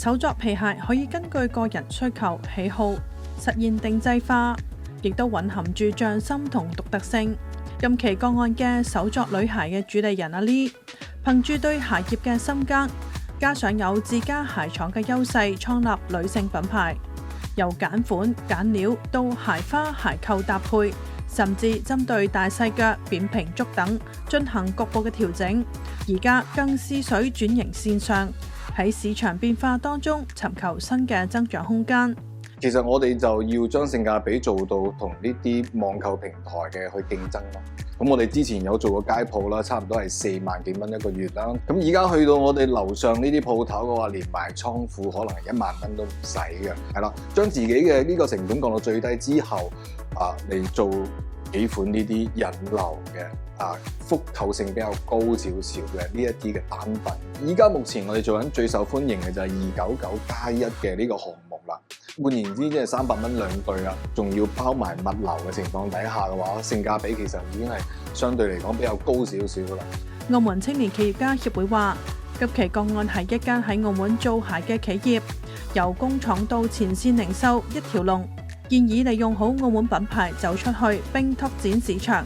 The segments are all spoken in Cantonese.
手作皮鞋可以根據個人需求喜好實現定製化，亦都蘊含住匠心同獨特性。近期個案嘅手作女鞋嘅主理人阿 Lee， 憑住對鞋業嘅深耕，加上有自家鞋廠嘅優勢，創立女性品牌，由揀款揀料到鞋花鞋扣搭配，甚至針對大細腳、扁平足等進行局部嘅調整。而家更試水轉型線上，喺市場變化當中尋求新嘅增長空間。其實我哋就要將性價比做到同呢啲網購平台嘅去競爭咯。咁我哋之前有做過街鋪啦，差唔多係4萬幾蚊一個月啦。咁而家去到我哋樓上呢啲鋪頭嘅話，連埋倉庫可能係1萬蚊都唔使嘅。係啦，將自己嘅呢個成本降到最低之後，嚟做幾款呢啲引流嘅複購性比較高少少嘅呢一啲嘅單品。依家目前我哋做緊最受歡迎嘅就係299+1嘅呢個項目啦。換言之，即係300蚊2對啦，仲要包埋物流嘅情況底下嘅話，性價比其實已經係相對嚟講比較高少少噶啦。澳門青年企業家協會話，近期個案係一間喺澳門做鞋嘅企業，由工廠到前線零售一條龍，建議利用好澳門品牌走出去並拓展市場。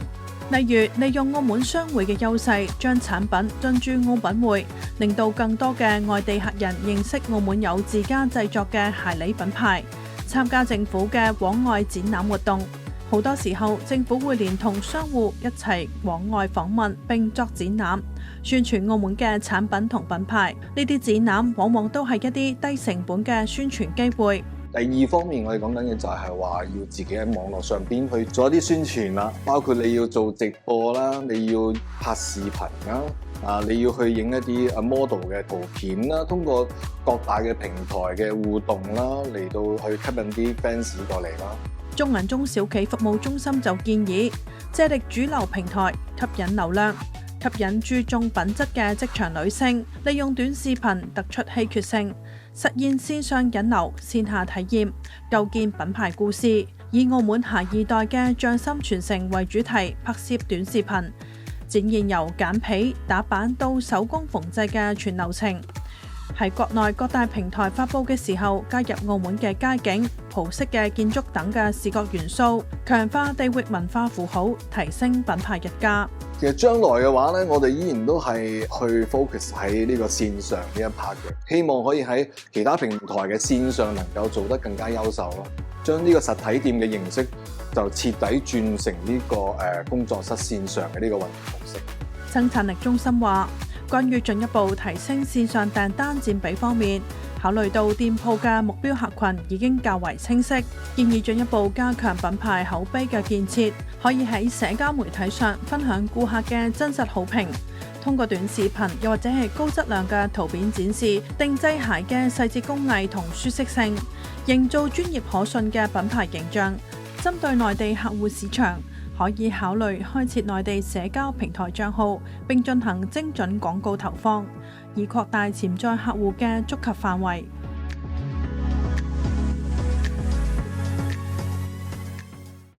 例如利用澳門商會嘅優勢，將產品進駐澳品匯，令到更多嘅外地客人認識澳門有自家製作嘅鞋履品牌，參加政府嘅往外展覽活動。好多時候政府會連同商戶一齊往外訪問並作展覽，宣傳澳門嘅產品同品牌。呢啲展覽往往都係一啲低成本嘅宣傳機會。第二方面，我哋講緊嘅就係話要自己喺網絡上邊去做一啲宣傳啦，包括你要做直播啦，你要拍視頻啦，你要去影一啲model 嘅圖片啦，通過各大嘅平台嘅互動啦，嚟到去吸引啲 fans 過嚟啦。中銀中小企服務中心就建議借力主流平台吸引流量，吸引注重品質嘅職場女性，利用短視頻突出稀缺性，實現線上引流、線下體驗，構建品牌故事。以澳門下二代嘅匠心傳承為主題，拍攝短視頻，展現由揀皮、打版到手工縫製嘅全流程。喺國內各大平台發佈嘅時候，加入澳門嘅街景、葡式嘅建築等嘅視覺元素，強化地域文化符號，提升品牌溢價。其實將來嘅話咧，我哋依然都係去 focus 喺呢個線上呢一 part 嘅，希望可以喺其他平台嘅線上能夠做得更加優秀咯，將呢個實體店嘅形式就徹底轉成呢個工作室線上嘅呢個運營模式。生產力中心話，關於進一步提升線上訂單佔比方面，考慮到店鋪嘅目標客群已經較為清晰，建議進一步加強品牌口碑嘅建設，可以喺社交媒體上分享顧客嘅真實好評，通過短視頻又或者係高質量嘅圖片展示定製鞋嘅細節工藝同舒適性，營造專業可信嘅品牌形象。針對內地客戶市場，可以考慮開設內地社交平台賬號，並進行精準廣告投放，以擴大潛在客戶嘅觸及範圍。